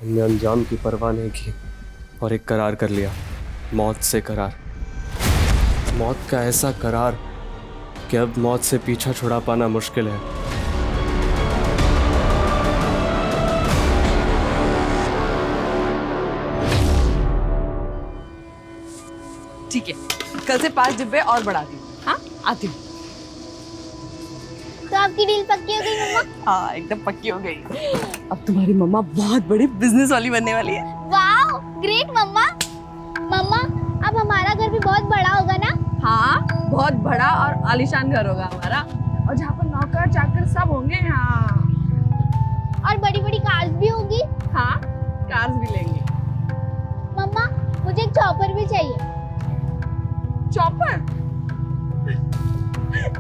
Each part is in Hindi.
हमने अंजाम की परवाह नहीं की और एक करार कर लिया, मौत से करार। मौत का ऐसा करार कि अब मौत से पीछा छुड़ा पाना मुश्किल है। ठीक है, कल से 5 डिब्बे और बढ़ा दी। हाँ, आती हूँ। तो आपकी डील पक्की हो गई मम्मा? हाँ, एकदम पक्की हो गई। अब तुम्हारी मम्मा बहुत बड़ी बिजनेस वाली बनने वाली है। वाह, ग्रेट मम्मा। मम्मा, अब हमारा घर भी बहुत बड़ा होगा ना? हाँ, बहुत बड़ा और आलीशान घर होगा हमारा, और जहाँ पर नौकर चाकर सब होंगे। हाँ, और बड़ी बड़ी कार्स भी होगी। हाँ, कार्स भी लेंगे। मम्मा, मुझे एक चॉपर भी चाहिए। चॉपर?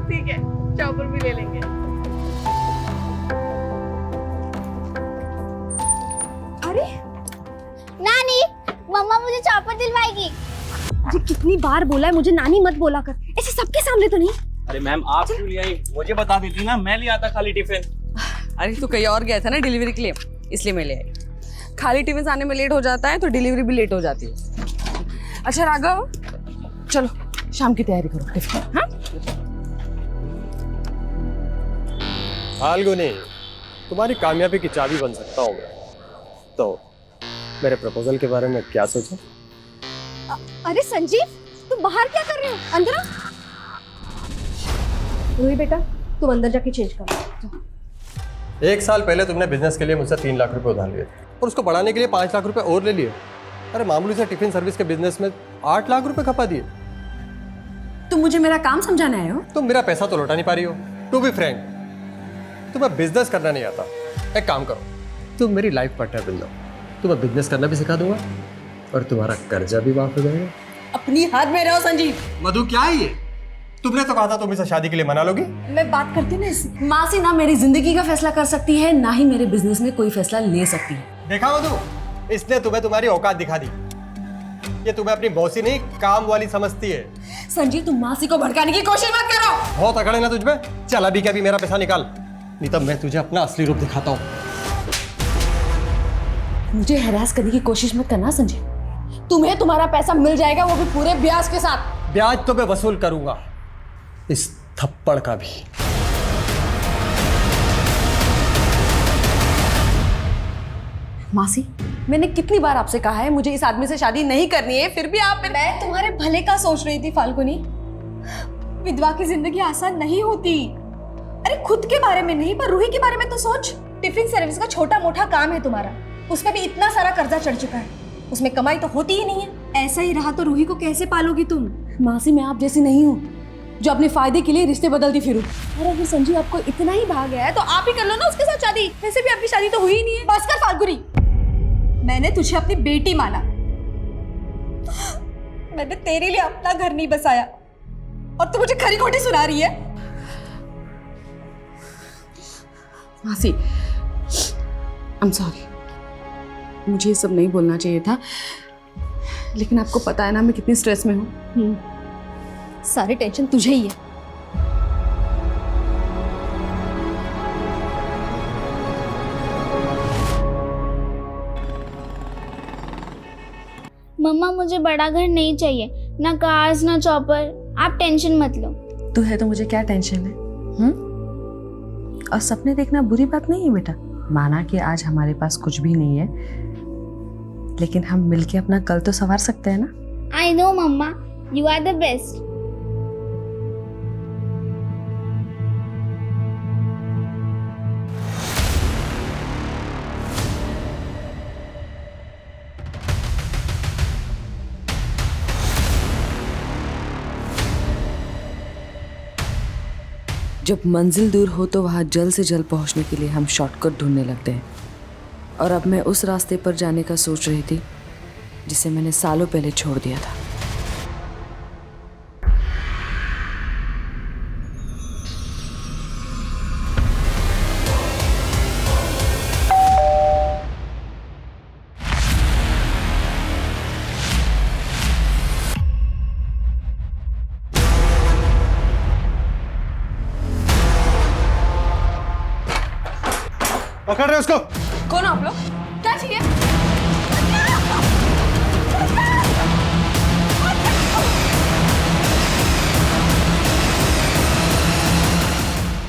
ठीक है, चॉपर भी ले लेंगे। अरे नानी, मम्मा मुझे चॉपर दिलवाएगी। मुझे कितनी बार बोला है मुझे नानी मत बोला कर, ऐसे सबके सामने तो नहीं। अरे मैम, आप क्यों ले आई? मुझे बता देती ना, मैं ले आता खाली टिफिन। अरे तू कहीं और गया था ना डिलीवरी के लिए, इसलिए मैं ले आई। खाली टिफिन आने में लेट हो जाता है तो डिलीवरी भी लेट हो जाती है। अच्छा राघव, चलो शाम की तैयारी करो टिफिन। हाँ, फाल्गुनी, तुम्हारी कामयाबी की चाबी बन सकता हूँ मैं। तो मेरे प्रपोजल के बारे में क्या सोचा? अरे संजीव, तुम बाहर क्या कर रहे हो? अंदर आओ। रूही बेटा, तुम अंदर जाके चेंज कर। 1 साल पहले तुमने बिजनेस के लिए मुझसे 3 लाख रुपए उधार लिए थे और उसको बढ़ाने के लिए 5 लाख रुपए और ले लिए। अरे मामूली से टिफिन सर्विस के बिजनेस में 8 लाख रुपए खपा दिए। तुम मुझे मेरा काम समझाने आए हो? तुम मेरा पैसा तो लौटा नहीं पा रही हो। टू बी फ्रैंक, तुम्हें बिजनेस करना नहीं आता। एक काम करो, तुम मेरी लाइफ पार्टनर बन जाओ, तुम्हें बिजनेस करना भी सिखा दूंगा और तुम्हारा कर्जा भी माफ हो जाएगा। अपनी हाथ में रहो संजीव। मधु, क्या है ये? तुमने तो कहा था तुम इसे शादी के लिए मना लोगी। मैं बात करती ना इससे। मासी ना मेरी जिंदगी का फैसला कर सकती है, ना ही मेरे बिजनेस में कोई फैसला ले सकती है। देखा मधु, इसने तुम्हें तुम्हारी औकात दिखा दी। ये तुम्हें अपनी बॉसी नहीं, काम वाली समझती है। संजीव, तुम मासी को भड़काने की कोशिश मत करो। बहुत अकड़ है ना तुझमें। चल अभी क्या भी मेरा पैसा निकाल, नहीं तब मैं तुझे अपना असली रूप दिखाता हूँ। मुझे हैरास करने की कोशिश मत करना संजीव। तुम्हें तुम्हारा पैसा मिल जाएगा, वो भी पूरे ब्याज के साथ। ब्याज तो मैं वसूल करूंगा, इस थप्पड़ का भी। मासी, मैंने कितनी बार आपसे कहा है मुझे इस आदमी से शादी नहीं करनी है, फिर भी आप। मैं तुम्हारे भले का सोच रही थी फाल्गुनी। विधवा की जिंदगी आसान नहीं होती। अरे खुद के बारे में नहीं, पर रूही के बारे में तो सोच। टिफिन सर्विस का छोटा मोटा काम है तुम्हारा, उसमें भी इतना सारा कर्जा चढ़ चुका है, उसमें कमाई तो होती ही नहीं है। ऐसा ही रहा तो रूही को कैसे पालोगी तुम? मासी, मैं आप जैसी नहीं हूँ जो अपने फायदे के लिए रिश्ते बदलती फिरूं। और अगर संजीव आपको इतना ही भाग गया है तो आप ही कर लो ना उसके साथ शादी। वैसे भी आपकी शादी तो हुई ही नहीं है। बस कर फाल्गुनी, मैंने तुझे अपनी बेटी माना, मैंने तेरे लिए अपना घर नहीं बसाया और तू मुझे खरी खोटी सुना रही है। मासी, आई एम सॉरी, मुझे ये सब नहीं बोलना चाहिए था, लेकिन आपको पता है ना मैं कितनी स्ट्रेस में हूँ। सारी टेंशन तुझे ही है। मम्मा, मुझे बड़ा घर नहीं चाहिए, ना कार्स ना चॉपर। आप टेंशन मत लो। तू है तो मुझे क्या टेंशन है? और सपने देखना बुरी बात नहीं है बेटा। माना कि आज हमारे पास कुछ भी नहीं है, लेकिन हम मिलके अपना कल तो संवार सकते हैं ना। I know mumma, you are the best. जब मंजिल दूर हो तो वहाँ जल्द से जल्द पहुँचने के लिए हम शॉर्टकट ढूंढने लगते हैं, और अब मैं उस रास्ते पर जाने का सोच रही थी जिसे मैंने सालों पहले छोड़ दिया था। पकड़ रहे उसको। कौन आप लोग? क्या चाहिए?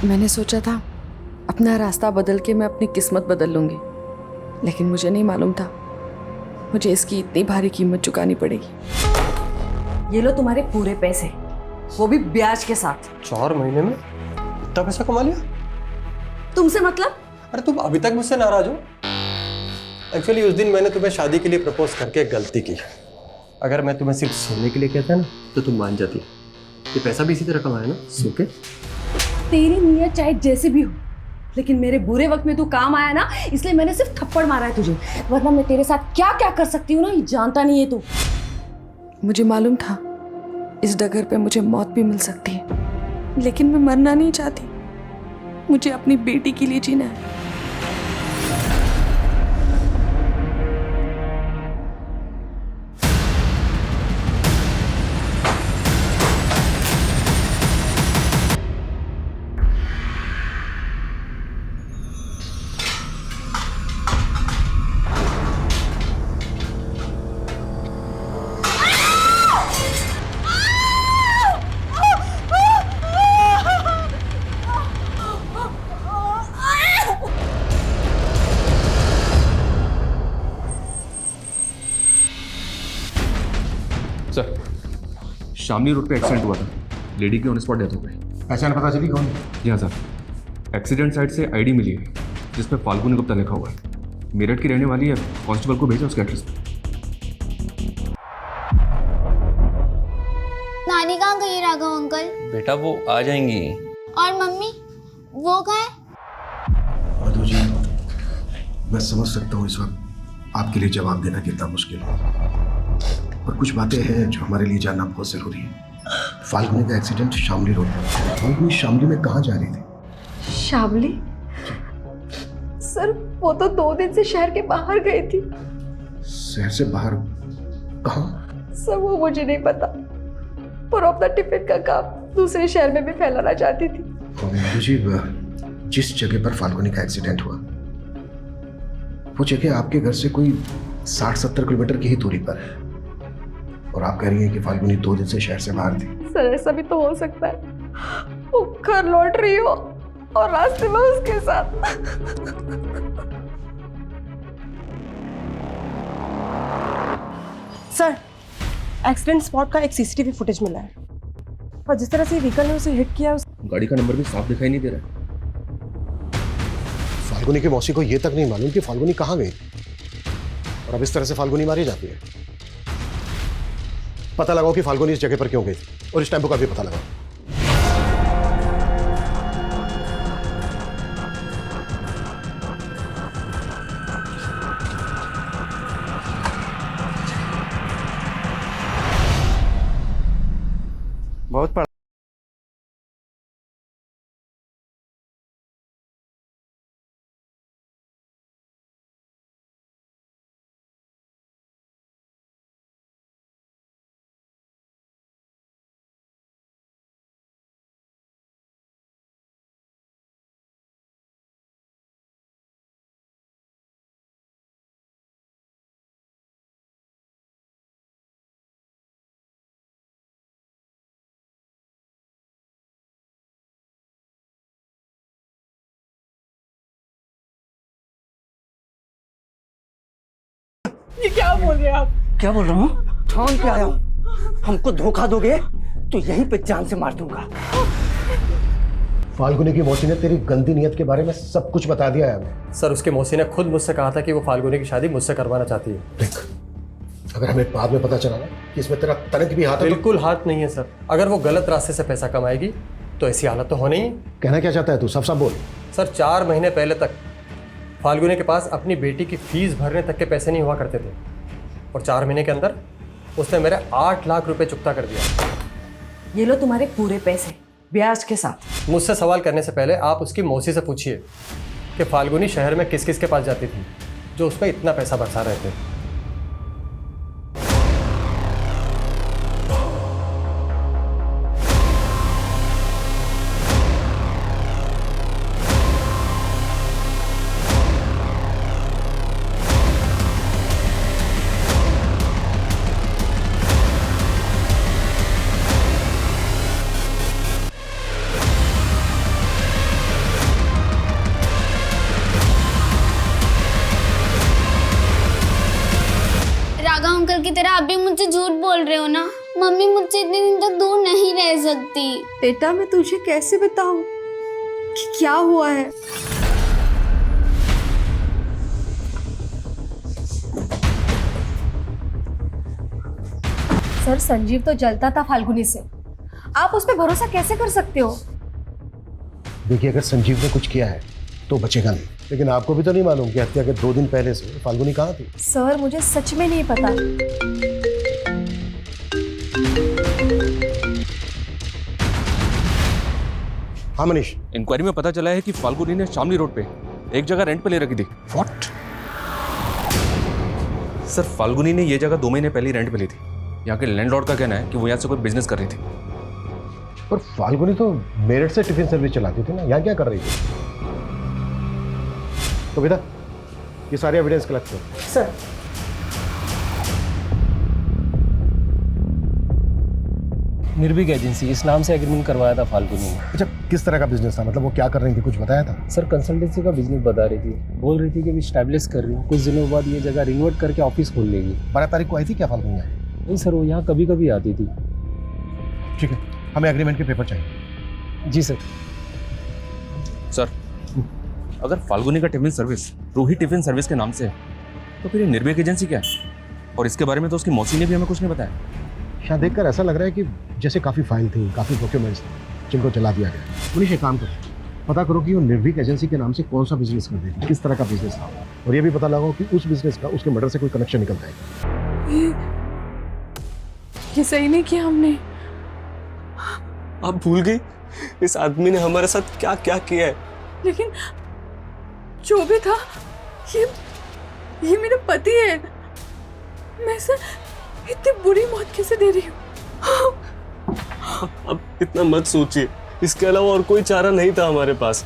मैंने सोचा था अपना रास्ता बदल के मैं अपनी किस्मत बदल लूंगी, लेकिन मुझे नहीं मालूम था मुझे इसकी इतनी भारी कीमत चुकानी पड़ेगी। ये लो तुम्हारे पूरे पैसे, वो भी ब्याज के साथ। 4 महीने में इतना पैसा कमा लिया? तुमसे मतलब? अरे तुम अभी तक मुझसे नाराज हो? एक्चुअली उस दिन मैंने तुम्हें शादी के लिए प्रपोज करके एक गलती की। अगर मैं तुम्हें सिर्फ सोने के लिए कहता ना तो तुम मान जाती। ये पैसा भी इसी तरह कमाया ना, सो के। तेरी नीयत चाहे जैसी भी हो, लेकिन मेरे बुरे वक्त में तू काम आया ना, इसलिए मैंने सिर्फ थप्पड़ मारा है तुझे, वरना मैं तेरे साथ क्या क्या कर सकती हूँ ना, ये जानता नहीं है तू। मुझे मालूम था इस डगर पे मुझे मौत भी मिल सकती है, लेकिन मैं मरना नहीं चाहती। मुझे अपनी बेटी के लिए जीना है। सर, शामली रोड पे एक्सीडेंट हुआ था, लेडी की ऑन स्पॉट डेथ हो गई। पहचान पता चली कौन? जी हाँ सर, एक्सीडेंट साइट से आईडी मिली है जिसमें फाल्गुनी गुप्ता लिखा हुआ है। मेरठ की रहने वाली है, कांस्टेबल को भेजा उसके एड्रेस पे। नानी कहाँ गई राघव अंकल? बेटा वो आ जाएंगी। और मम्मी वो कहाँ है? मधु जी, मैं समझ सकता हूँ इस वक्त आपके लिए जवाब देना कितना मुश्किल है, पर कुछ बातें हैं जो हमारे लिए जानना बहुत जरूरी है। फाल्गुनी का एक्सीडेंट शामली रोड पर। फाल्गुनी शामली में कहाँ जा रही थी? शामली? सर वो तो 2 दिन से शहर के बाहर गई थी। शहर से बाहर? कहाँ? सर वो मुझे नहीं पता, पर अपना टिफिन का काम दूसरे शहर में भी फैलाना चाहती थी। और मधु जी, जिस जगह पर फाल्गुनी का एक्सीडेंट हुआ वो जगह आपके घर से कोई 60-70 किलोमीटर की ही दूरी पर है, और आप कह रही हैं कि फाल्गुनी 2 दिन से शहर से बाहर थी। सर ऐसा भी तो हो सकता है वो घर लौट रही हो और रास्ते में उसके साथ। सर, एक्सीडेंट स्पॉट का एक सीसीटीवी फुटेज मिला है, और जिस तरह से व्हीकल ने उसे हिट किया गाड़ी का नंबर भी साफ दिखाई नहीं दे रहा है। फाल्गुनी की मौसी को ये तक नहीं मालूम कि फाल्गुनी कहाँ गई, और अब इस तरह से फाल्गुनी मारी जाती है। पता लगाओ कि फाल्गुनी इस जगह पर क्यों गई थी, और इस टेम्पो का भी पता लगाओ। बहुत पढ़ा। ये क्या बोल रहे हैं आप? क्या बोल रहा हूँ? ठान पे आया हूँ। हमको धोखा दोगे तो यहीं पे जान से मार दूंगा। फाल्गुनी की मौसी ने तेरी गंदी नीयत के बारे में सब कुछ बता दिया है हमें। सर, उसके मौसी ने खुद मुझसे कहा था कि वो फाल्गुनी की शादी मुझसे करवाना चाहती है। देख, अगर हमें बाद में पता चला ना कि इसमें तेरा तनिक भी हाथ है तो बिल्कुल हाथ नहीं है सर। अगर वो गलत रास्ते से पैसा कमाएगी तो ऐसी हालत तो होनी ही। कहना क्या चाहता है तू? सब बोल। सर, 4 महीने पहले तक फाल्गुनी के पास अपनी बेटी की फीस भरने तक के पैसे नहीं हुआ करते थे, और 4 महीने के अंदर उसने मेरे 8 लाख रुपए चुकता कर दिया। ये लो तुम्हारे पूरे पैसे ब्याज के साथ। मुझसे सवाल करने से पहले आप उसकी मौसी से पूछिए कि फाल्गुनी शहर में किस किस के पास जाती थी जो उस पर इतना पैसा बरसा रहे थे। मुझसे झूठ बोल रहे हो ना? मम्मी मुझसे इतने दिन तक दूर नहीं रह सकती। बेटा मैं तुझे कैसे बताऊं कि क्या हुआ है? सर संजीव तो जलता था फाल्गुनी से, आप उस पर भरोसा कैसे कर सकते हो? देखिए, अगर संजीव ने कुछ किया है तो बचेगा नहीं, लेकिन आपको भी तो नहीं मालूम कि हत्या के 2 दिन पहले से फाल्गुनी कहाँ थी? सर मुझे सच में नहीं पता। हाँ मनीष। इंक्वायरी में पता चला है कि फाल्गुनी ने शामली रोड पे एक जगह रेंट पे ले रखी थी। व्हाट? सर फाल्गुनी ने ये जगह 2 महीने पहले ही रेंट पे ली थी। यहाँ के लैंडलॉर्ड का कहना है कि वो यहाँ से कोई बिजनेस कर रही थी। पर फाल्गुनी तो मेरठ से टिफिन सर्विस चलाती थी ना, यहाँ क्या कर रही थी? तो बेटा ये सारे एविडेंस कलेक्ट करो। सर निर्भीक एजेंसी इस नाम से एग्रीमेंट करवाया था फाल्गुनी ने। अच्छा, किस तरह का बिजनेस था? मतलब वो क्या कर रही थी, कुछ बताया था? सर कंसल्टेंसी का बिजनेस बता रही थी, बोल रही थी कि अभी स्टैब्लिश कर रही हूँ, कुछ दिनों बाद ये जगह रिनोवेट करके ऑफिस खोल लेगी। 12 तारीख को आई थी क्या फाल्गुनी? नहीं सर, वो यहाँ कभी कभी आती थी। ठीक है, हमें एग्रीमेंट के पेपर चाहिए। जी सर। सर अगर फाल्गुनी का tiffin service Roohi tiffin service के नाम से है तो फिर ये निर्भीक एजेंसी क्या है? और इसके बारे में तो उसकी मौसी ने भी हमें कुछ नहीं बताया। शायद देखकर ऐसा लग रहा है कि जैसे काफ़ी फाइल थी, काफ़ी डॉक्यूमेंट्स थे जिनको जला दिया गया। मनीष एक काम करो, पता करो कि वो निर्भीक एजेंसी के नाम से कौन सा बिजनेस कर रही थी, किस तरह का बिजनेस था, और ये भी पता लगाओ कि उस बिजनेस का उसके मर्डर से कोई कनेक्शन निकलता है। ये सही नहीं किया हमने। आप भूल गई इस आदमी ने हमारे साथ क्या क्या किया है? लेकिन जो भी था ये मेरा पति है। मैं इसे इतनी बुरी मौत कैसे दे रही हूँ? अब इतना मत सोचिए, इसके अलावा और कोई चारा नहीं था हमारे पास।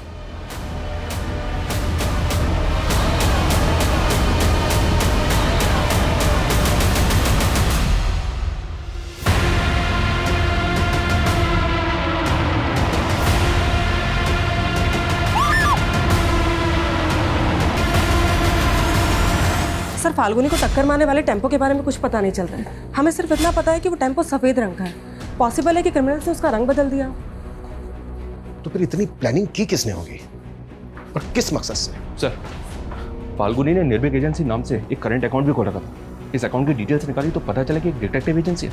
सर फाल्गुनी को टक्कर मारने वाले टेम्पो के बारे में कुछ पता नहीं चल रहा है। हमें सिर्फ इतना पता है कि वो टेम्पो सफेद रंग का है। पॉसिबल है कि क्रिमिनल्स ने उसका रंग बदल दिया। तो फिर इतनी प्लानिंग की किसने होगी और किस मकसद से? सर फाल्गुनी ने निर्भीक एजेंसी नाम से एक करंट अकाउंट भी खोला था। इस अकाउंट की डिटेल्स निकाली तो पता चला कि एक डिटेक्टिव एजेंसी है।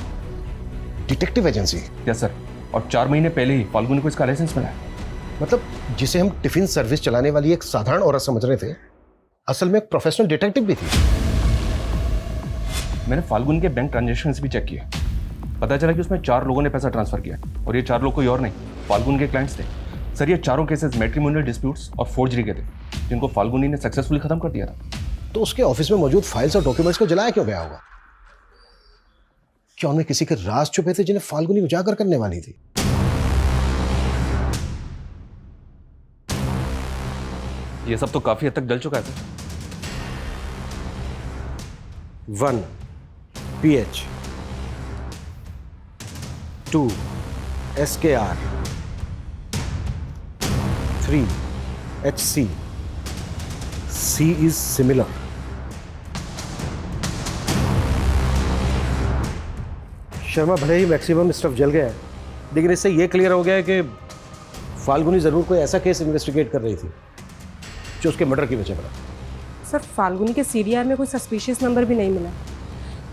Detective agency? यस सर, और 4 महीने पहले ही फाल्गुनी को इसका लाइसेंस मिला है। मतलब जिसे हम टिफिन सर्विस चलाने वाली एक साधारण औरत समझ रहे थे, असल में एक प्रोफेशनल डिटेक्टिव भी थी। मैंने फाल्गुनी के बैंक ट्रांजैक्शंस भी चेक किए, पता चला कि उसमें 4 लोगों ने पैसा ट्रांसफर किया और ये 4 लोग कोई और नहीं, फाल्गुनी के क्लाइंट्स थे। सर ये चारों केसेस मैट्रिमोनियल डिस्प्यूट्स और फोर्जरी के थे, जिनको फाल्गुनी ने सक्सेसफुली खत्म कर दिया था। तो उसके ऑफिस में मौजूद फाइल्स और डॉक्यूमेंट्स को जलाया क्यों गया होगा? क्या उनमें किसी के राज छुपे थे जिन्हें फाल्गुनी उजागर करने वाली थी? ये सब तो काफी हद तक जल चुका है sir. 1 PH 2 SKR 3 HC C is similar। Sharma, भले ही मैक्सिमम स्टफ जल गया है, लेकिन इससे ये क्लियर हो गया है कि फाल्गुनी जरूर कोई ऐसा केस इन्वेस्टिगेट कर रही थी जो उसके मर्डर की वजह बना। सर फाल्गुनी के CDR में कोई सस्पिशियस नंबर भी नहीं मिला,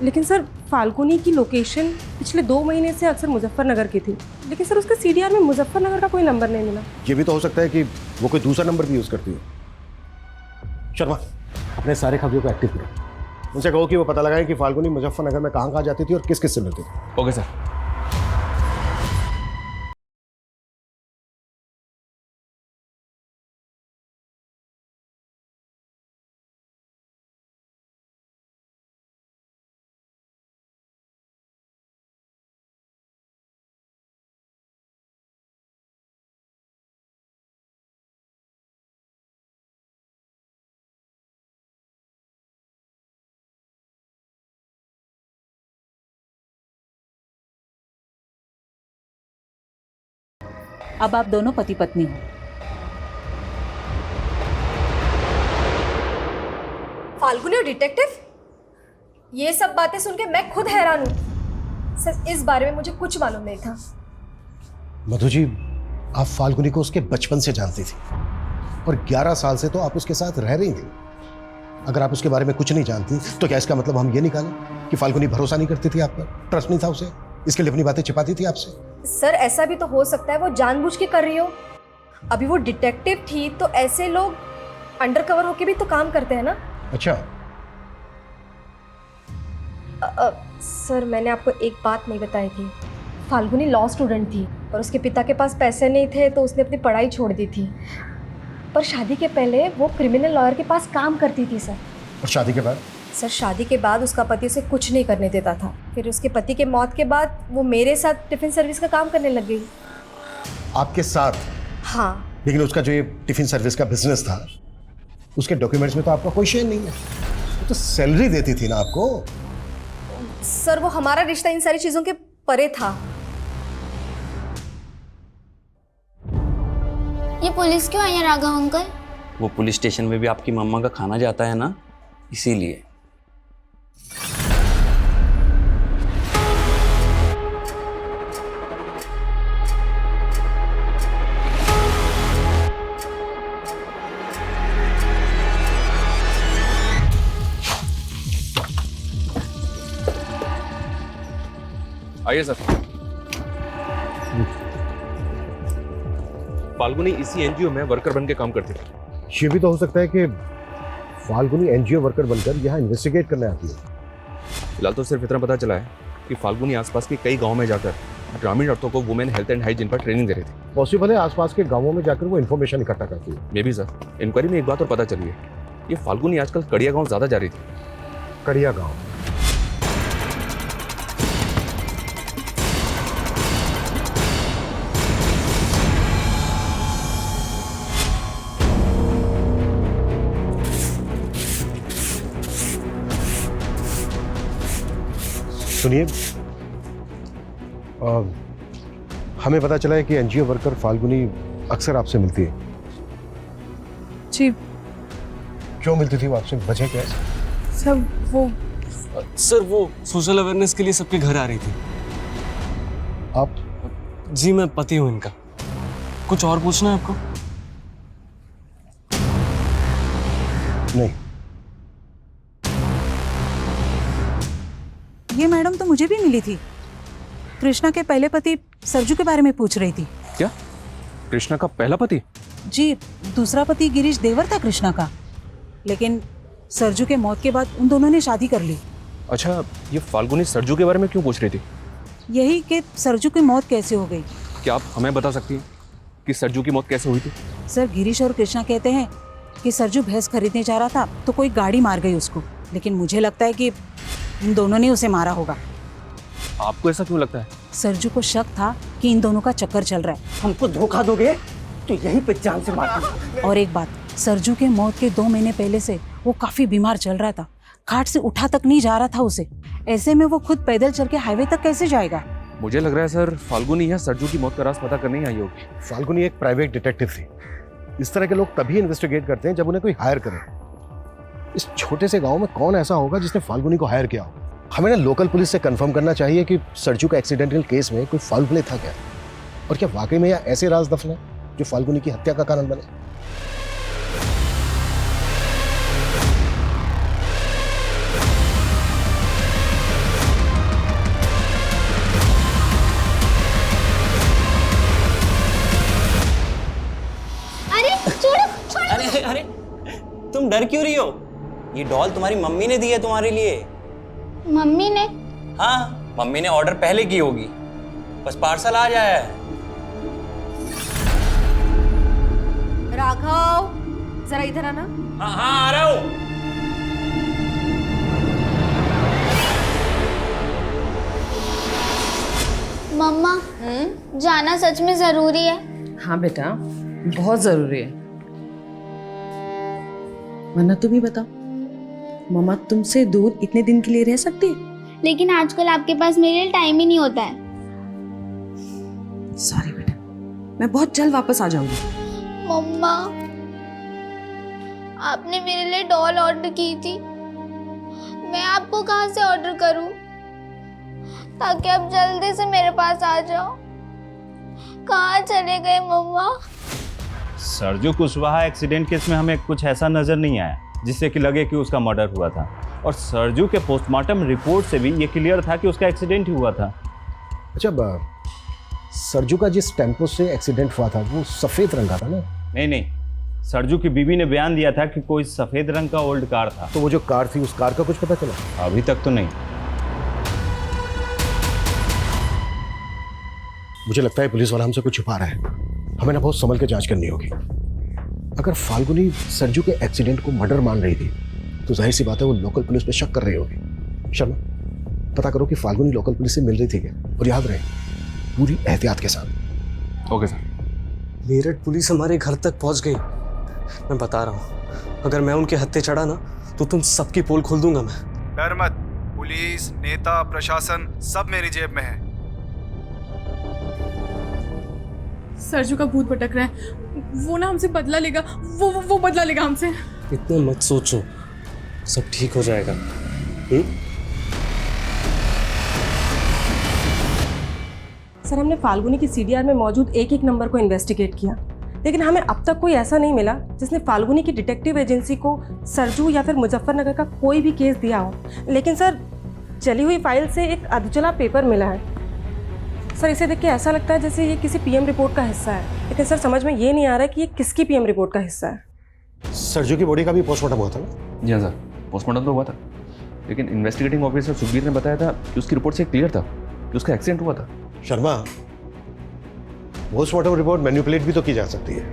लेकिन सर फाल्गुनी की लोकेशन पिछले 2 महीने से अक्सर मुजफ्फरनगर की थी, लेकिन सर उसके CDR में मुजफ्फरनगर का कोई नंबर नहीं मिला। ये भी तो हो सकता है कि वो कोई दूसरा नंबर भी यूज करती हो। शर्मा, अपने सारे खबरों को एक्टिव करो, उनसे कहो कि वो पता लगाएं कि फाल्गुनी मुजफ्फरनगर में कहाँ जाती थी और किस किस से मिलती थी। Okay sir. अब आप दोनों पति पत्नी हो। फाल्गुनी और डिटेक्टिव? ये सब बातें सुन के मैं खुद हैरान हूँ सर। इस बारे में मुझे कुछ मालूम नहीं था। मधु जी, आप फाल्गुनी को उसके बचपन से जानती थी और 11 साल से तो आप उसके साथ रह रही थी। अगर आप उसके बारे में कुछ नहीं जानती तो क्या इसका मतलब हम ये निकालें कि फाल्गुनी भरोसा नहीं करती थी आप पर, ट्रस्ट नहीं था उसे, इसके लिए अपनी बातें छिपाती थी आपसे? सर ऐसा भी तो हो सकता है वो जानबूझ के कर रही हो। अभी वो डिटेक्टिव थी तो ऐसे लोग अंडरकवर होके भी तो काम करते हैं ना। अच्छा। सर मैंने आपको एक बात नहीं बताई थी। फाल्गुनी लॉ स्टूडेंट थी और उसके पिता के पास पैसे नहीं थे तो उसने अपनी पढ़ाई छोड़ दी थी। पर शादी के पहले वो क्रिमिनल लॉयर के पास काम करती थी सर। और शादी के बाद? सर शादी के बाद उसका पति उसे कुछ नहीं करने देता था। फिर उसके पति के मौत के बाद वो मेरे साथ टिफिन सर्विस का काम करने लग गई। आपके साथ? हाँ। लेकिन उसका जो ये टिफिन सर्विस का बिजनेस था उसके डॉक्यूमेंट्स में तो आपका कोई शेयर नहीं है। वो तो सैलरी देती थी ना आपको। सर वो हमारा रिश्ता इन सारी चीजों के परे था। ये पुलिस क्यों आई है राघव अंकल? वो पुलिस स्टेशन में भी आपकी मम्मा का खाना जाता है ना, इसीलिए। आइए सर। फाल्गुनी इसी एनजीओ में वर्कर बन के काम करती थी। ये भी तो हो सकता है कि फाल्गुनी एनजीओ वर्कर बनकर यहाँ इन्वेस्टिगेट करने आती है। फिलहाल तो सिर्फ इतना पता चला है कि फाल्गुनी आसपास के कई गांवों में जाकर ग्रामीण औरतों को वुमेन हेल्थ एंड हाइजीन पर ट्रेनिंग दे रही थी। पॉसिबल है आसपास के गांवों में जाकर वो इन्फॉर्मेशन इकट्ठा करती है। मे भी सर। इंक्वायरी में एक बात और पता चली है, ये फाल्गुनी आजकल कड़िया गांव ज्यादा जा रही थी। कड़िया गांव? सुनिए, हमें पता चला है कि एनजीओ वर्कर फाल्गुनी अक्सर आपसे मिलती है। जी। क्यों मिलती थी वो आपसे, वजह क्या है? सर वो सोशल अवेयरनेस के लिए सबके घर आ रही थी। आप? जी मैं पति हूँ इनका। कुछ और पूछना है आपको? नहीं। ये मैडम तो मुझे भी मिली थी। कृष्णा के पहले पति सरजू के बारे में पूछ रही थी। क्या? कृष्णा का पहला पति? जी, दूसरा पति गिरीश देवर था कृष्णा का, लेकिन सरजू के मौत के बाद उन दोनों ने शादी कर ली। अच्छा, ये फाल्गुनी सरजू के बारे में क्यों पूछ रही थी? यही कि सरजू की मौत कैसे हो गई। क्या आप हमें बता सकती हैं कि सरजू की मौत कैसे हुई थी? सर गिरीश और कृष्णा कहते हैं कि सरजू भैंस खरीदने जा रहा था तो कोई गाड़ी मार गई उसको, लेकिन मुझे लगता है कि इन दोनों ने उसे मारा होगा। आपको ऐसा क्यों लगता है? सरजू को शक था कि इन दोनों का चक्कर चल रहा है। हमको धोखा दोगे तो यहीं पे जान से मार दूंगा। और एक बात, सरजू के मौत के 2 महीने पहले से वो काफी बीमार चल रहा था, खाट से उठा तक नहीं जा रहा था उसे। ऐसे में वो खुद पैदल चल के हाईवे तक कैसे जाएगा? मुझे लग रहा है सर फाल्गुनी या सरजू की मौत का राज पता करने ही आई होगी। फाल्गुनी एक प्राइवेट डिटेक्टिव थी। इस तरह के लोग तभी इन्वेस्टिगेट करते हैं जब उन्हें कोई हायर करे। इस छोटे से गांव में कौन ऐसा होगा जिसने फाल्गुनी को हायर किया हो? हमें ना लोकल पुलिस से कंफर्म करना चाहिए कि सरजू का एक्सीडेंटल केस में कोई फाउल प्ले था क्या, और क्या वाकई में यहाँ ऐसे राज दफन है जो फाल्गुनी की हत्या का कारण बने। अरे अरे तुम डर क्यों रही हो? ये डॉल तुम्हारी मम्मी ने दी है तुम्हारे लिए। मम्मी ने? हाँ, मम्मी ने ऑर्डर पहले की होगी, बस पार्सल आ जाया है। राघव जरा इधर आना। हाँ हाँ आ रहा हूँ। मम्मा जाना सच में जरूरी है? हाँ बेटा, बहुत जरूरी है। वरना तुम ही बताओ, मम्मा तुमसे दूर इतने दिन के लिए रह सकती है? लेकिन आजकल आपके पास मेरे लिए टाइम ही नहीं होता है। सॉरी बेटा, मैं बहुत जल्द वापस आ जाऊंगी। मम्मा आपने मेरे लिए डॉल ऑर्डर की थी, मैं आपको कहाँ से ऑर्डर करूं ताकि आप जल्दी से मेरे पास आ जाओ? कहाँ चले गए मम्मा? सरजू कुशवाहा एक्सीडेंट केस में हमें कुछ ऐसा नजर नहीं आया जिससे कि लगे कि उसका मर्डर हुआ था, और सरजू के पोस्टमार्टम रिपोर्ट से भी ये क्लियर था कि उसका एक्सीडेंट ही हुआ था। अच्छा, सरजू का जिस टेम्पो से एक्सीडेंट हुआ था वो सफेद रंग का था ना? नहीं, सरजू की बीवी ने बयान दिया था कि कोई सफेद रंग का ओल्ड कार था। तो वो जो कार थी उस कार का कुछ पता चला? अभी तक तो नहीं। मुझे लगता है पुलिस वाला हमसे कुछ छुपा रहा है। हमें ना बहुत संभल के जांच करनी होगी। अगर फाल्गुनी सरजू के एक्सीडेंट को मर्डर मान रही थी तो जाहिर सी बात है वो लोकल पुलिस पे शक कर रही होगी। शर्मा, पता करो कि फाल्गुनी लोकल पुलिस से मिल रही थी क्या, और याद रहे पूरी एहतियात के साथ। Okay sir. मेरठ पुलिस हमारे घर तक पहुंच गई। मैं बता रहा हूँ, अगर मैं उनके हत्थे चढ़ा ना तो तुम सबकी पोल खोल दूंगा मैं। डर मत, पुलिस, नेता, प्रशासन सब मेरी जेब में है। सरजू का भूत भटक रहा है, वो ना हमसे बदला लेगा, वो बदला लेगा हमसे। इतना मत सोचो, सब ठीक हो जाएगा। सर, हमने फाल्गुनी की सीडीआर में मौजूद एक एक नंबर को इन्वेस्टिगेट किया, लेकिन हमें अब तक कोई ऐसा नहीं मिला जिसने फाल्गुनी की डिटेक्टिव एजेंसी को सरजू या फिर मुजफ्फरनगर का कोई भी केस दिया हो। लेकिन सर, चली हुई फाइल से एक अधचला पेपर मिला है। सर, इसे देख के ऐसा लगता है जैसे ये किसी पीएम रिपोर्ट का हिस्सा है, लेकिन सर समझ में ये नहीं आ रहा है कि ये किसकी पीएम रिपोर्ट का हिस्सा है। सरजू की बॉडी का भी पोस्टमार्टम हुआ था ना? जी हाँ सर, पोस्टमार्टम तो हुआ था, लेकिन इन्वेस्टिगेटिंग ऑफिसर सुखबीर ने बताया था कि उसकी रिपोर्ट से क्लियर था कि उसका एक्सीडेंट हुआ था। शर्मा, पोस्टमार्टम रिपोर्ट मैनिपुलेट भी तो की जा सकती है।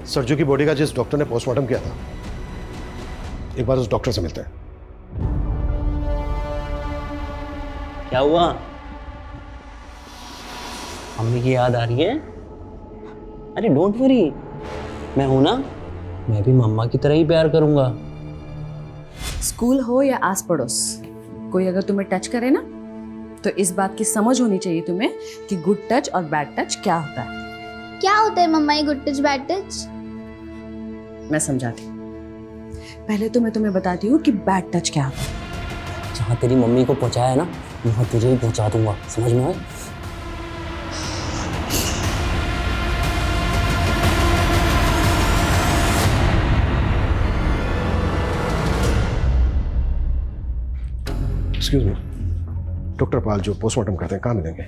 सरजू की बॉडी का जिस डॉक्टर ने पोस्टमार्टम किया था, एक बार उस डॉक्टर से मिलते हैं। क्या हुआ? मम्मी की याद आ रही है? अरे डोंट वरी, मैं हूं ना, मैं भी मम्मा की तरह ही प्यार करूंगा। स्कूल हो या आस पड़ोस, कोई अगर तुम्हें टच करे ना तो इस बात की समझ होनी चाहिए तुम्हें कि गुड टच और बैड टच क्या होता है। क्या होता है मम्मा ये गुड टच बैड टच? मैं समझाती हूँ। पहले तो मैं तुम्हें बताती हूँ कि बैड टच क्या होता है। जहाँ तेरी मम्मी को पहुंचाया है ना, वहाँ तुझे ही पहुंचा दूंगा, समझ में आया? एक्सक्यूज मी, डॉक्टर पाल जो पोस्टमार्टम करते हैं कहाँ मिलेंगे?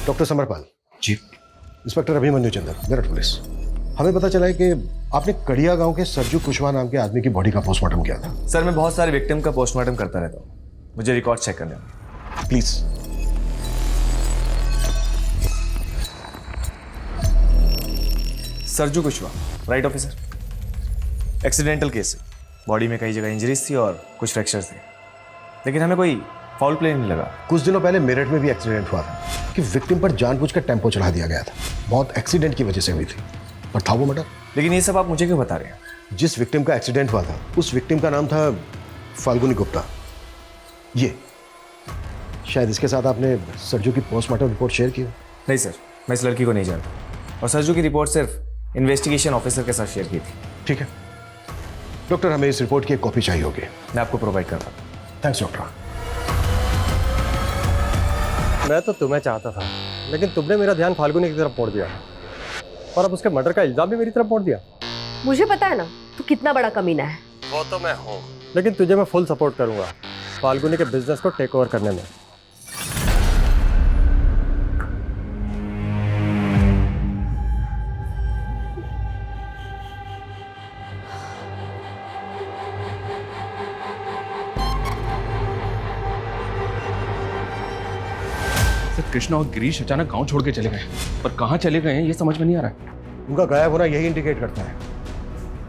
Doctor Samarpal ji. Inspector Abhimanyu Chander, Meerut police. हमें पता चला है कि आपने कड़िया गांव के सरजू कुशवाहा नाम के आदमी की बॉडी का पोस्टमार्टम किया था। सर, मैं बहुत सारे विक्टिम का पोस्टमार्टम करता रहता हूँ, मुझे रिकॉर्ड चेक करने होंगे। Please. Sarju Kushwaha, right officer. Accidental case है, बॉडी में कई जगह इंजरीज थी और कुछ फ्रैक्चर थे, लेकिन हमें कोई फाउल प्ले नहीं लगा। कुछ दिनों पहले मेरठ में भी एक्सीडेंट हुआ था कि विक्टिम पर जानबूझकर टेम्पो चढ़ा दिया गया था। बहुत एक्सीडेंट की वजह से हुई थी, पर था वो मर्डर। लेकिन ये सब आप मुझे क्यों बता रहे हैं? जिस विक्टिम का एक्सीडेंट हुआ था उस विक्टिम का नाम था फाल्गुनी गुप्ता। ये शायद इसके साथ आपने सरजू की पोस्टमार्टम रिपोर्ट शेयर की। नहीं सर, मैं इस लड़की को नहीं जानता, और सरजू की रिपोर्ट सिर्फ इन्वेस्टिगेशन ऑफिसर के साथ शेयर की थी। ठीक है डॉक्टर, हमें इस रिपोर्ट की एक कॉपी चाहिए होगी। मैं आपको प्रोवाइड करता हूँ। Thanks doctor. मैं तो तुम्हें चाहता था, लेकिन तुमने मेरा ध्यान फाल्गुनी की तरफ मोड़ दिया, और अब उसके मर्डर का इल्जाम भी मेरी तरफ मोड़ दिया। मुझे पता है ना तू कितना बड़ा कमीना है। वो तो मैं हूँ, लेकिन तुझे मैं फुल सपोर्ट करूंगा फाल्गुनी के बिजनेस को टेक ओवर करने में। कृष्णा और गिरीश अचानक गांव छोड़ के चले गए, पर कहां चले गए हैं ये समझ में नहीं आ रहा है। उनका गायब होना यही इंडिकेट करता है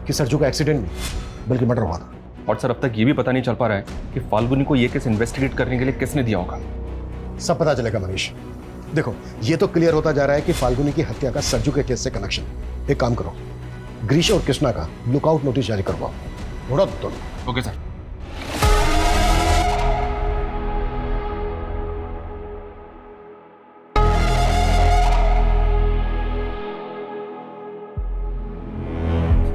कि सरजू का एक्सीडेंट नहीं बल्कि मर्डर हुआ था। और सर, अब तक ये भी पता नहीं चल पा रहा है कि फाल्गुनी को ये केस इन्वेस्टिगेट करने के लिए किसने दिया होगा। सब पता चलेगा मनीष। देखो, ये तो क्लियर होता जा रहा है कि फाल्गुनी की हत्या का सरजू के केस से कनेक्शन। एक काम करो, गिरीश और कृष्णा का लुकआउट नोटिस जारी करवाओ। थोड़ा दोनों। Okay sir.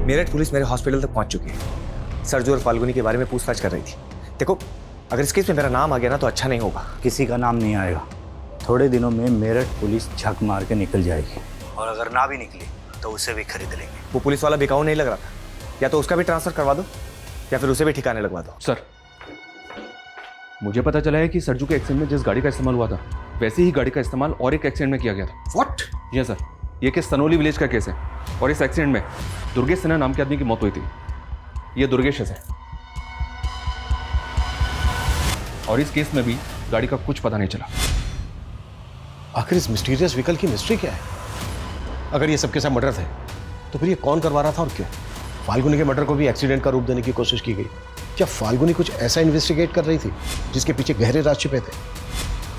मेरठ पुलिस मेरे हॉस्पिटल तक पहुंच चुकी है। सरजू और फाल्गुनी के बारे में पूछताछ कर रही थी। देखो, अगर इस केस में मेरा नाम आ गया ना तो अच्छा नहीं होगा। किसी का नाम नहीं आएगा। थोड़े दिनों में मेरठ पुलिस झक मार के निकल जाएगी, और अगर ना भी निकली तो उसे भी खरीद लेंगे। वो पुलिस वाला बिकाऊ नहीं लग रहा था, या तो उसका भी ट्रांसफर करवा दो या फिर उसे भी ठिकाने लगवा दो। सर, मुझे पता चला है कि सरजू के एक्सीडेंट में जिस गाड़ी का इस्तेमाल हुआ था वैसी ही गाड़ी का इस्तेमाल और एक एक्सीडेंट में किया गया था। व्हाट? जी सर, ये केस सनोली विलेज का केस है और इस एक्सीडेंट में दुर्गेश सिन्हा नाम के आदमी की मौत हुई थी। ये दुर्गेश है और इस केस में भी गाड़ी का कुछ पता नहीं चला। आखिर इस मिस्टीरियस व्हीकल की मिस्ट्री क्या है? अगर ये सबके सब मर्डर थे तो फिर ये कौन करवा रहा था और क्यों? फाल्गुनी के मर्डर को भी एक्सीडेंट का रूप देने की कोशिश की गई। क्या फाल्गुनी कुछ ऐसा इन्वेस्टिगेट कर रही थी जिसके पीछे गहरे राज छिपे थे?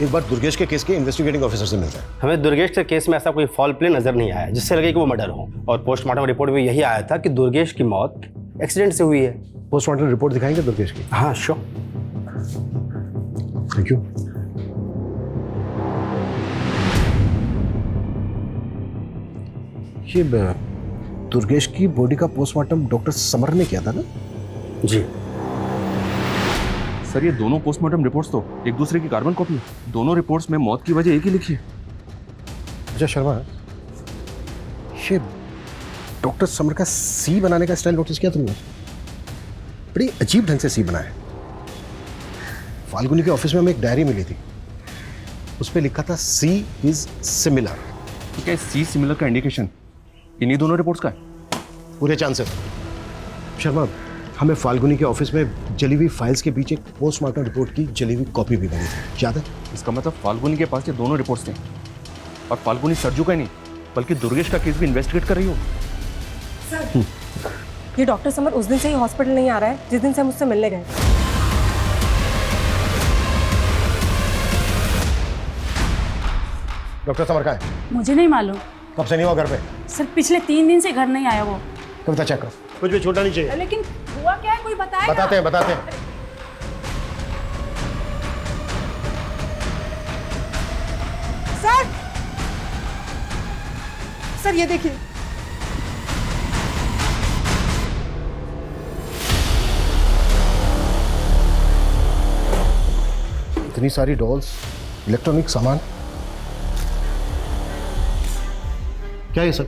एक बार दुर्गेश के केस के इन्वेस्टिगेटिंग ऑफिसर से मिलता है। हमें दुर्गेश के केस में ऐसा कोई फॉल प्ले नजर नहीं आया जिससे लगे कि वो मर्डर हो, और पोस्टमार्टम रिपोर्ट में यही आया था कि दुर्गेश की मौत एक्सीडेंट से हुई है। पोस्टमार्टम रिपोर्ट दिखाएंगे दुर्गेश की? हाँ श्योर। Thank you. ये दुर्गेश की बॉडी का पोस्टमार्टम डॉक्टर समर ने किया था ना? जी सर, ये दोनों पोस्टमार्टम रिपोर्ट्स तो एक दूसरे की कार्बन कॉपी है। दोनों रिपोर्ट्स में मौत की वजह एक ही लिखी है। अच्छा शर्मा, ये डॉक्टर समर का सी बनाने का स्टाइल नोटिस किया तुमने? बड़ी अजीब ढंग से सी बना है। फाल्गुनी के ऑफिस में हमें एक डायरी मिली थी, उस पर लिखा था सी इज सिमिलर। तो क्या सी सिमिलर का इंडिकेशन इन्हीं दोनों रिपोर्ट्स का है? पूरे चांसेस। शर्मा, हमें फाल्गुनी के ऑफिस में जली हुई फाइल्स के बीच एक पोस्टमार्टम रिपोर्ट की जली हुई कॉपी भी मिली थी, याद है? इसका मतलब फाल्गुनी के पास ये दोनों रिपोर्ट्स थे और फाल्गुनी सरजू का ही नहीं बल्कि दुर्गेश का केस भी इन्वेस्टिगेट कर रही हो। ये डॉक्टर समर उस दिन से ही हॉस्पिटल नहीं आ रहा है जिस दिन से हम उससे मिलने गए। डॉक्टर समर कहाँ है? मुझे नहीं मालूम कब से नहीं हुआ घर पे? सर, पिछले 3 दिन से घर नहीं आया वो। कविता चेक करो, कुछ भी छूटना नहीं चाहिए। लेकिन हुआ क्या है, कोई बताएगा? बताते हैं। सर ये देखिए, इतनी सारी डॉल्स, इलेक्ट्रॉनिक सामान, क्या ये सब?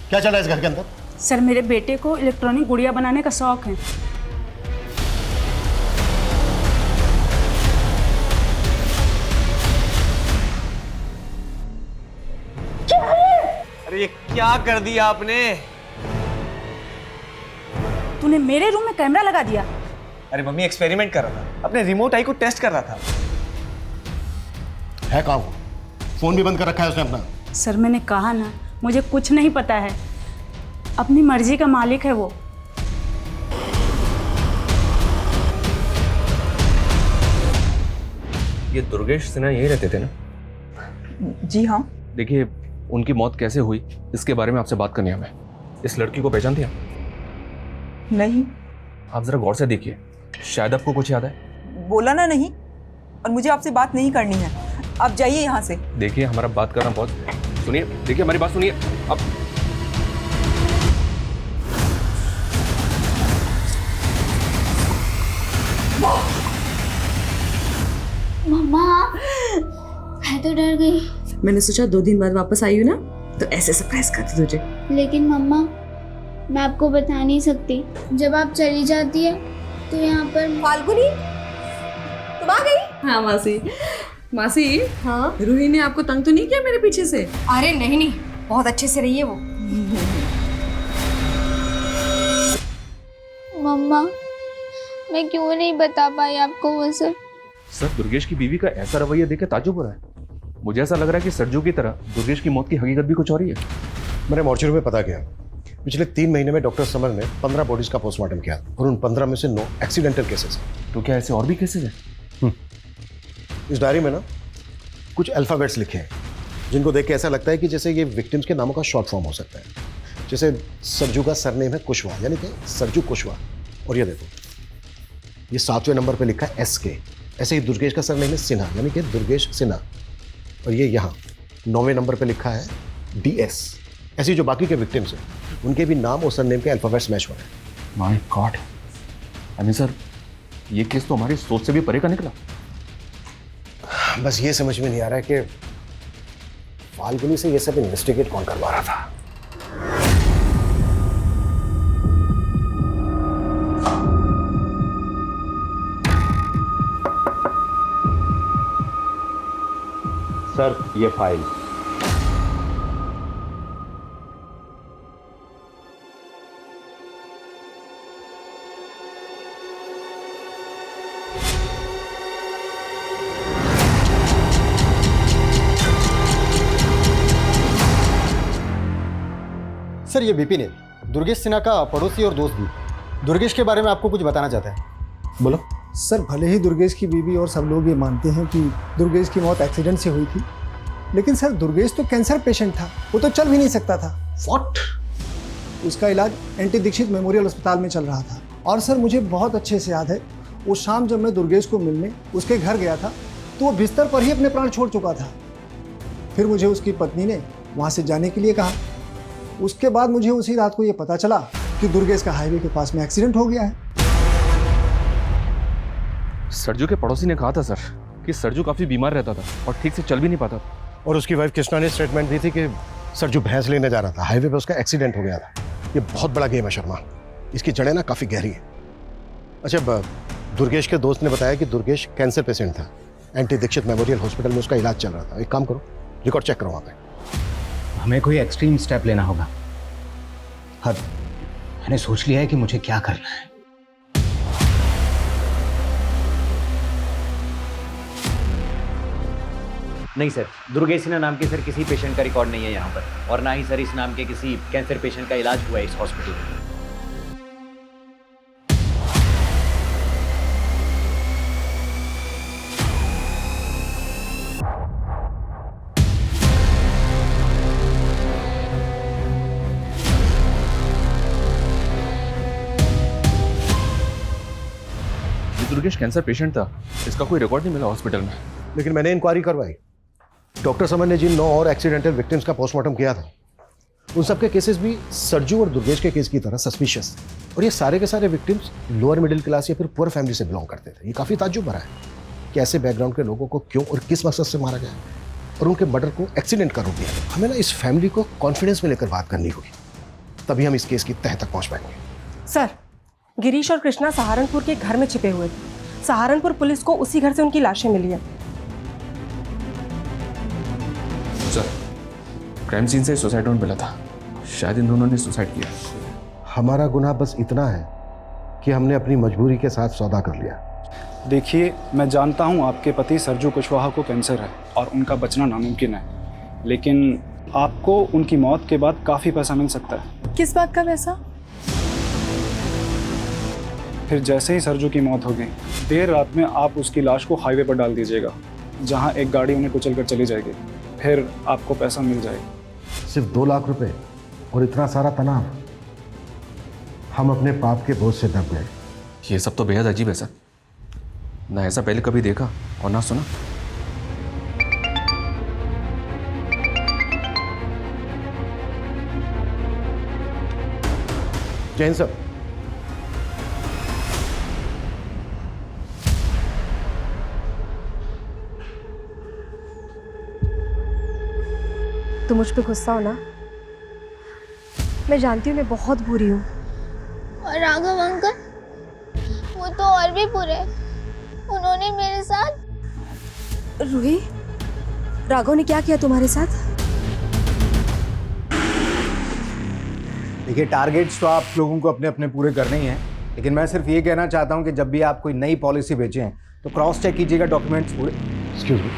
क्या चल रहा है इस घर के अंदर? सर, मेरे बेटे को इलेक्ट्रॉनिक गुड़िया बनाने का शौक है। अरे ये क्या कर दिया आपने? तूने मेरे रूम में कैमरा लगा दिया। अरे मम्मी एक्सपेरिमेंट कर रहा था, अपने रिमोट आई को टेस्ट कर रहा था। है कहाँ वो? फोन भी बंद कर रखा है उसने अपना। सर, मैंने कहा ना, मुझे कुछ नहीं पता है। अपनी मर्जी का मालिक है वो। ये दुर्गेश सिन्हा यहीं रहते थे ना? जी हाँ। देखिए, उनकी मौत कैसे हुई इसके बारे में आपसे बात करनी है हमें। इस लड़की को पहचानती हैं? नहीं। आप जरा गौर से देखिए, शायद आपको कुछ याद है। बोला ना नहीं, और मुझे आपसे बात नहीं करनी है। आप जाइए यहाँ से। देखिए, हमारा बात करना बहुत, सुनिए, देखिए हमारी बात सुनिए। अब मम्मा, मैं तो डर गई। मैंने सोचा 2 दिन बाद वापस आई हूँ ना, तो ऐसे सरप्राइज करती तुझे। लेकिन मम्मा, मैं आपको बता नहीं सकती। जब आप चली जाती है तो यहाँ पर फाल्गुनी, तुम आ गई? हाँ मासी। मासी, हाँ, रूही ने आपको तंग तो नहीं किया मेरे पीछे से? अरे नहीं, बहुत अच्छे से रही है वो। मम्मा, मैं क्यों नहीं बता पाई आपको वो सब? सर, दुर्गेश की बीवी का ऐसा रवैया देख के ताज्जुब हो रहा है। मुझे ऐसा लग रहा है कि सरजू की तरह दुर्गेश की मौत की हकीकत भी कुछ और ही है। मैंने मॉर्चरी में पता किया, पिछले 3 महीने में डॉक्टर समर ने 15 बॉडीज का पोस्टमार्टम किया और उन 15 में से 9 एक्सीडेंटल केसेस हैं। तो क्या ऐसे और भी केसेस हैं? इस डायरी में ना कुछ अल्फाबेट्स लिखे हैं जिनको देख के ऐसा लगता है कि जैसे ये विक्टिम्स के नामों का शॉर्ट फॉर्म हो सकता है। जैसे सरजू का सरनेम है कुशवाहा, यानी कि सरजू कुशवाहा, और ये देखो ये 7वें नंबर पे लिखा है SK। ऐसे ही दुर्गेश का सरनेम है सिन्हा, यानी कि दुर्गेश सिन्हा, और ये यहाँ 9वें नंबर पे लिखा है DS। ऐसे जो बाकी के विक्टिम्स हैं उनके भी नाम और सरनेम के अल्फाबेट्स मैच हो रहे हैं। My God, I mean sir, ये केस तो हमारी सोच से भी परे का निकला। बस ये समझ में नहीं आ रहा है कि फाल्गुनी से ये सब इन्वेस्टिगेट कौन करवा रहा था। सर ये फाइल। सर ये विपिन है, दुर्गेश सिन्हा का पड़ोसी और दोस्त भी। दुर्गेश के बारे में आपको कुछ बताना चाहता है। बोलो। सर भले ही दुर्गेश की बीवी और सब लोग ये मानते हैं कि दुर्गेश की मौत एक्सीडेंट से हुई थी, लेकिन सर दुर्गेश तो कैंसर पेशेंट था, वो तो चल भी नहीं सकता था। व्हाट? उसका इलाज एनटी दीक्षित मेमोरियल अस्पताल में चल रहा था। और सर मुझे बहुत अच्छे से याद है, वो शाम जब मैं दुर्गेश को मिलने उसके घर गया था तो वो बिस्तर पर ही अपने प्राण छोड़ चुका था। फिर मुझे उसकी पत्नी ने वहाँ से जाने के लिए कहा। उसके बाद मुझे उसी रात को ये पता चला कि दुर्गेश का हाईवे के पास में एक्सीडेंट हो गया है। सरजू के पड़ोसी ने कहा था सर कि सरजू काफी बीमार रहता था और ठीक से चल भी नहीं पाता। और उसकी वाइफ कृष्णा ने स्टेटमेंट दी थी कि सरजू भैंस लेने जा रहा था, हाईवे पे उसका एक्सीडेंट हो गया था। ये बहुत बड़ा गेम है शर्मा, इसकी जड़ें ना काफ़ी गहरी है। अच्छा, दुर्गेश के दोस्त ने बताया कि दुर्गेश कैंसर पेशेंट था, एनटी दीक्षित मेमोरियल हॉस्पिटल में उसका इलाज चल रहा था। एक काम करो, रिकॉर्ड चेक करो वहाँ पे। हमें कोई एक्सट्रीम स्टेप लेना होगा। हाँ, मैंने सोच लिया है कि मुझे क्या करना है। नहीं सर, दुर्गेश सिन्हा नाम के सर किसी पेशेंट का रिकॉर्ड नहीं है यहाँ पर, और ना ही सर इस नाम के किसी कैंसर पेशेंट का इलाज हुआ है इस हॉस्पिटल में। दुर्गेश कैंसर पेशेंट था, इसका कोई रिकॉर्ड नहीं मिला हॉस्पिटल में। लेकिन मैंने इंक्वायरी करवाई। डॉक्टर समन ने जिन 9 और एक्सीडेंटल विक्टिम्स का पोस्टमार्टम किया था, उन सबके केसेस भी सरजू और दुर्गेश के केस की तरह सस्पिशियस थे। और ये सारे के सारे विक्टिम्स लोअर मिडिल क्लास या फिर पुअर फैमिली से बिलोंग करते थे। ये काफ़ी ताज्जुब भरा है कि ऐसे बैकग्राउंड के लोगों को क्यों और किस मकसद से मारा गया और उनके मर्डर को एक्सीडेंट का रूप दिया। हमें ना इस फैमिली को कॉन्फिडेंस में लेकर बात करनी होगी, तभी हम इस केस की तह तक पहुँच पाएंगे। सर, गिरीश और कृष्णा सहारनपुर के घर में छिपे हुए थे। सहारनपुर पुलिस को उसी घर से उनकी लाशें मिली है। सर, क्राइम सीन से सुसाइड नोट मिला था, शायद इन दोनों ने सुसाइड किया। हमारा गुनाह बस इतना है कि हमने अपनी मजबूरी के साथ सौदा कर लिया। देखिए, मैं जानता हूं आपके पति सरजू कुशवाहा को कैंसर है और उनका बचना नामुमकिन है, लेकिन आपको उनकी मौत के बाद काफ़ी पैसा मिल सकता है। किस बात का पैसा? फिर जैसे ही सरजू की मौत हो गई, देर रात में आप उसकी लाश को हाईवे पर डाल दीजिएगा, जहां एक गाड़ी उन्हें कुचल कर चली जाएगी। फिर आपको पैसा मिल जाएगा। सिर्फ 2 लाख रुपए और इतना सारा तनाव, हम अपने पाप के बोझ से दब गए। ये सब तो बेहद अजीब है सर, ना ऐसा पहले कभी देखा और ना सुना। जैन सर, तुम मुझ पे गुस्सा हो ना? मैं जानती हूँ मैं बहुत बुरी हूँ। और राघव अंकल, वो तो और भी बुरे। उन्होंने मेरे साथ। रूही, राघव ने क्या किया तुम्हारे साथ? देखिए, टारगेट्स तो आप लोगों को अपने अपने पूरे करने ही हैं, लेकिन मैं सिर्फ ये कहना चाहता हूँ कि जब भी आप कोई नई पॉलिसी भेजें तो क्रॉस चेक कीजिएगा डॉक्यूमेंट्स पूरे। Excuse me,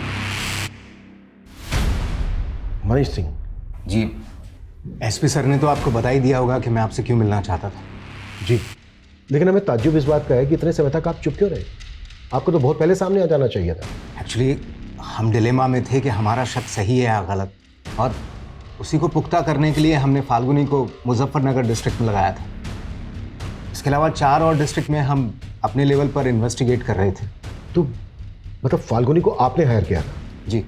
Manish Singh ji. SP sir ने तो आपको बता ही दिया होगा कि मैं आपसे क्यों मिलना चाहता था। जी, लेकिन हमें ताज्जुब इस बात का है कि इतने समय तक आप चुप क्यों रहे? आपको तो बहुत पहले सामने आ जाना चाहिए था। एक्चुअली हम डिलेमा में थे कि हमारा शक सही है या गलत, और उसी को पुख्ता करने के लिए हमने फाल्गुनी को मुजफ्फरनगर डिस्ट्रिक्ट में लगाया था। इसके अलावा 4 और डिस्ट्रिक्ट में हम अपने लेवल पर इन्वेस्टिगेट कर रहे थे। तो मतलब फाल्गुनी को आपने हायर किया था? जी।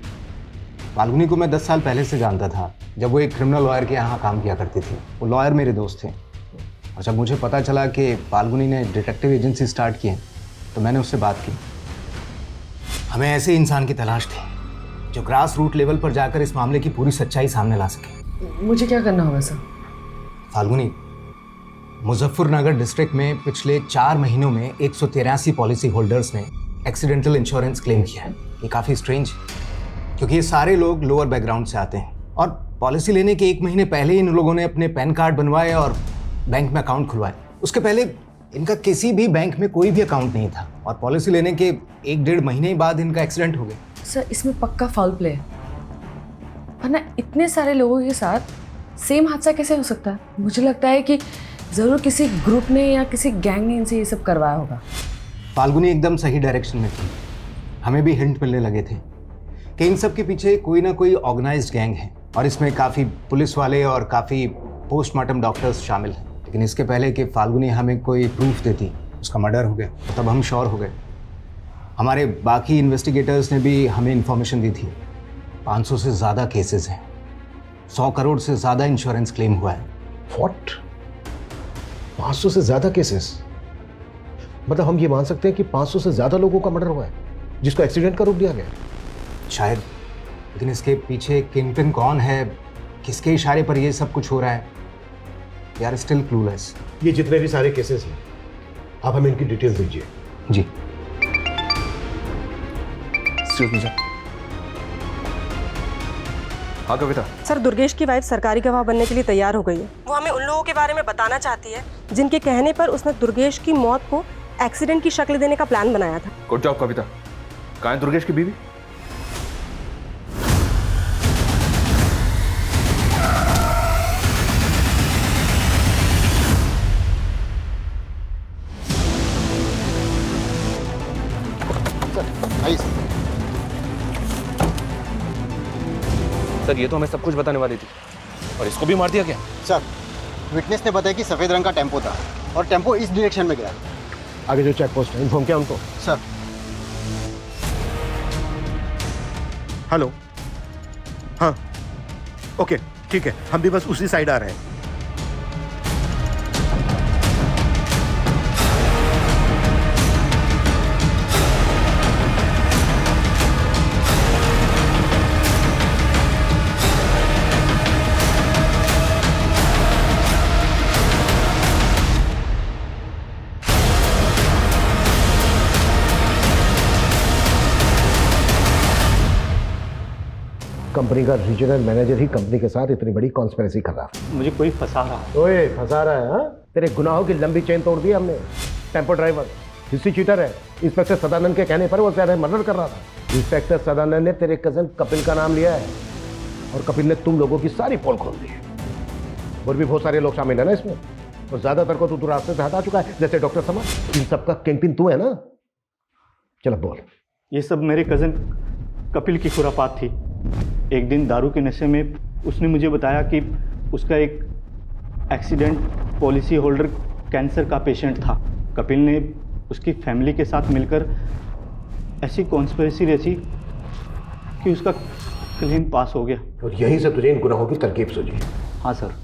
फाल्गुनी को मैं 10 साल पहले से जानता था, जब वो एक क्रिमिनल लॉयर के यहाँ काम किया करती थी। वो लॉयर मेरे दोस्त थे और जब मुझे पता चला कि फाल्गुनी ने डिटेक्टिव एजेंसी स्टार्ट की है तो मैंने उससे बात की। हमें ऐसे इंसान की तलाश थी जो ग्रास रूट लेवल पर जाकर इस मामले की पूरी सच्चाई सामने ला सके। मुझे क्या करना होगा सर? फाल्गुनी, मुजफ्फरनगर डिस्ट्रिक्ट में पिछले 4 महीनों में 183 पॉलिसी होल्डर्स ने एक्सीडेंटल इंश्योरेंस क्लेम किया है। ये काफ़ी स्ट्रेंज है क्योंकि ये सारे लोग लोअर बैकग्राउंड से आते हैं और पॉलिसी लेने के 1 महीने पहले इन लोगों ने अपने पैन कार्ड बनवाए और बैंक में अकाउंट खुलवाए। उसके पहले इनका किसी भी बैंक में कोई भी अकाउंट नहीं था और पॉलिसी लेने के 1-1.5 महीने बाद इनका एक्सीडेंट हो गया। सर इसमें पक्का फाउल प्ले है, वरना इतने सारे लोगों के साथ सेम हादसा कैसे हो सकता है? मुझे लगता है कि ज़रूर किसी ग्रुप ने या किसी गैंग ने इनसे ये सब करवाया होगा। फाल्गुनी एकदम सही डायरेक्शन में थी। हमें भी हिंट मिलने लगे थे कि इन सब के पीछे कोई ना कोई ऑर्गेनाइज्ड गैंग है और इसमें काफ़ी पुलिस वाले और काफ़ी पोस्टमार्टम डॉक्टर्स शामिल हैं। लेकिन इसके पहले कि फाल्गुनी हमें कोई प्रूफ देती, उसका मर्डर हो गया, तब हम श्योर हो गए। हमारे बाकी इन्वेस्टिगेटर्स ने भी हमें इन्फॉर्मेशन दी थी। 500 से ज़्यादा केसेस हैं, 100 करोड़ से ज़्यादा इंश्योरेंस क्लेम हुआ है। व्हाट? 500 से ज़्यादा केसेस? मतलब हम ये मान सकते हैं कि 500 से ज़्यादा लोगों का मर्डर हुआ है जिसको एक्सीडेंट का रूप दिया गया? शायद, लेकिन इसके पीछे किंगपिन कौन है, किसके इशारे पर ये सब कुछ हो रहा है, वी आर स्टिल क्लूलेस। ये जितने भी सारे केसेस हैं, आप हमें इनकी डिटेल्स दीजिए। जी। हाँ कविता। सर, दुर्गेश की वाइफ सरकारी गवाह बनने के लिए तैयार हो गई है। वो हमें उन लोगों के बारे में बताना चाहती है जिनके कहने पर उसने दुर्गेश की मौत को एक्सीडेंट की शक्ल देने का प्लान बनाया था। गुड जॉब कविता। कहाँ है दुर्गेश की बीवी? सर ये तो हमें सब कुछ बताने वाली थी और इसको भी मार दिया क्या? सर, विटनेस ने बताया कि सफ़ेद रंग का टेम्पो था और टेम्पो इस डायरेक्शन में गया। आगे जो चेक पोस्ट है, इन्फॉर्म किया उनको? सर। हेलो, हाँ ओके ठीक है, हम भी बस उसी साइड आ रहे हैं। कंपनी का रीजनल मैनेजर ही कंपनी के साथ इतनी बड़ी कॉन्स्पिरेसी कर रहा है। मुझे कोई फंसा रहा है। ओए फंसा रहा है? हाँ, तेरे गुनाहों की लंबी चेन तोड़ दी हमने। टेम्पो ड्राइवर हिस्ट्री चीटर है। इंस्पेक्टर सदानंद के कहने पर वो तेरा मर्डर कर रहा था। इंस्पेक्टर सदानंद ने तेरे कजन कपिल का नाम लिया है और कपिल ने तुम लोगों की सारी पोल खोल दी है। और भी बहुत सारे लोग शामिल है ना इसमें, और ज्यादातर को तू रास्ते से हटा चुका है, जैसे डॉक्टर समर। इन सबका किंगपिन तू है ना? चलो बोल। ये सब मेरे कज़न कपिल की खुरापात थी। एक दिन दारू के नशे में उसने मुझे बताया कि उसका एक एक्सीडेंट पॉलिसी होल्डर कैंसर का पेशेंट था। कपिल ने उसकी फैमिली के साथ मिलकर ऐसी कॉन्स्पिरेसी रची कि उसका क्लेम पास हो गया। और यहीं से तुझे इन गुनाहों की तरकीब सूझी? हाँ सर,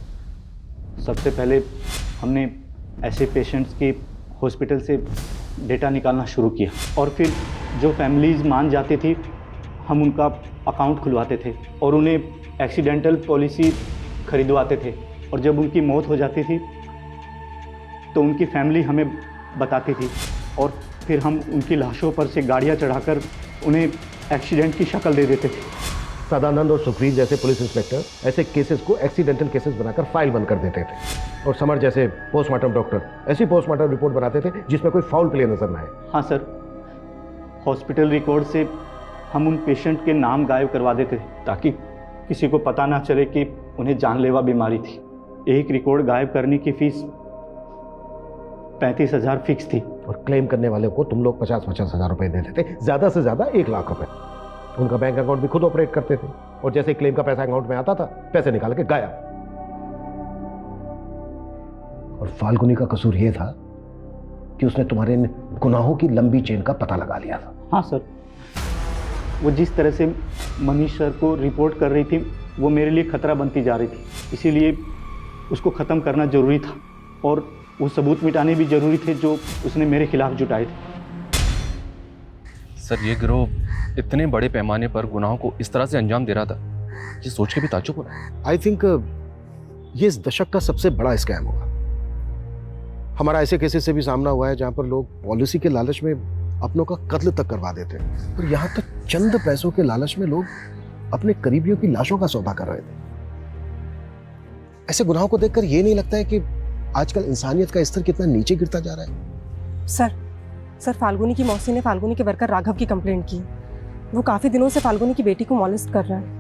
सबसे पहले हमने ऐसे पेशेंट्स की हॉस्पिटल से डेटा निकालना शुरू किया और फिर जो फैमिलीज़ मान जाती थी हम उनका अकाउंट खुलवाते थे और उन्हें एक्सीडेंटल पॉलिसी खरीदवाते थे। और जब उनकी मौत हो जाती थी तो उनकी फैमिली हमें बताती थी और फिर हम उनकी लाशों पर से गाड़ियाँ चढ़ाकर उन्हें एक्सीडेंट की शक्ल दे देते थे। सदानंद और सुखवीर जैसे पुलिस इंस्पेक्टर ऐसे केसेस को एक्सीडेंटल केसेस बनाकर फाइल बंद कर देते थे, और समर जैसे पोस्टमार्टम डॉक्टर ऐसी पोस्टमार्टम रिपोर्ट बनाते थे जिसमें कोई फाउल प्ले नजर न आए। हाँ सर, हॉस्पिटल रिकॉर्ड से हम उन पेशेंट के नाम गायब करवा देते थे ताकि किसी को पता ना चले कि उन्हें जानलेवा बीमारी थी। एक रिकॉर्ड गायब करने की फीस 35,000 फिक्स थी और क्लेम करने वाले को तुम लोग 50-50 हज़ार रुपए दे देते, ज़्यादा से ज़्यादा 1 लाख रुपए। उनका बैंक अकाउंट भी खुद ऑपरेट करते थे और जैसे क्लेम का पैसा अकाउंट में आता था पैसे निकाल के गायब। और फाल्गुनी का कसूर यह था कि उसने तुम्हारे गुनाहों की लंबी चेन का पता लगा लिया था। हाँ सर, वो जिस तरह से मनीष सर को रिपोर्ट कर रही थी वो मेरे लिए खतरा बनती जा रही थी, इसीलिए उसको ख़त्म करना ज़रूरी था और वो सबूत मिटाने भी ज़रूरी थे जो उसने मेरे खिलाफ जुटाए थे। सर ये गिरोह इतने बड़े पैमाने पर गुनाहों को इस तरह से अंजाम दे रहा था, ये सोच के भी ताज्जुब हो रहा है। आई थिंक ये इस दशक का सबसे बड़ा स्कैम होगा। हमारा ऐसे केसेस से भी सामना हुआ है जहां पर लोग पॉलिसी के लालच में अपनों का कत्ल तक करवा देते हैं, और यहाँ तक चंद पैसों के लालच में लोग अपने करीबियों की लाशों का सौदा कर रहे थे। ऐसे गुनाहों को देखकर ये नहीं लगता है कि आजकल इंसानियत का स्तर कितना नीचे गिरता जा रहा है? सर फाल्गुनी की मौसी ने फाल्गुनी के वर्कर राघव की कंप्लेंट की। वो काफी दिनों से फाल्गुनी की बेटी को मॉलेस्ट कर रहा है।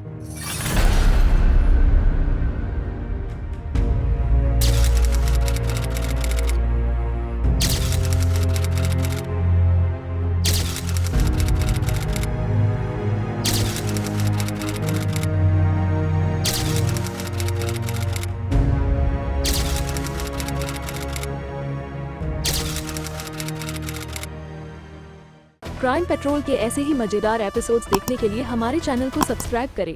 क्राइम पेट्रोल के ऐसे ही मजेदार एपिसोड्स देखने के लिए हमारे चैनल को सब्सक्राइब करें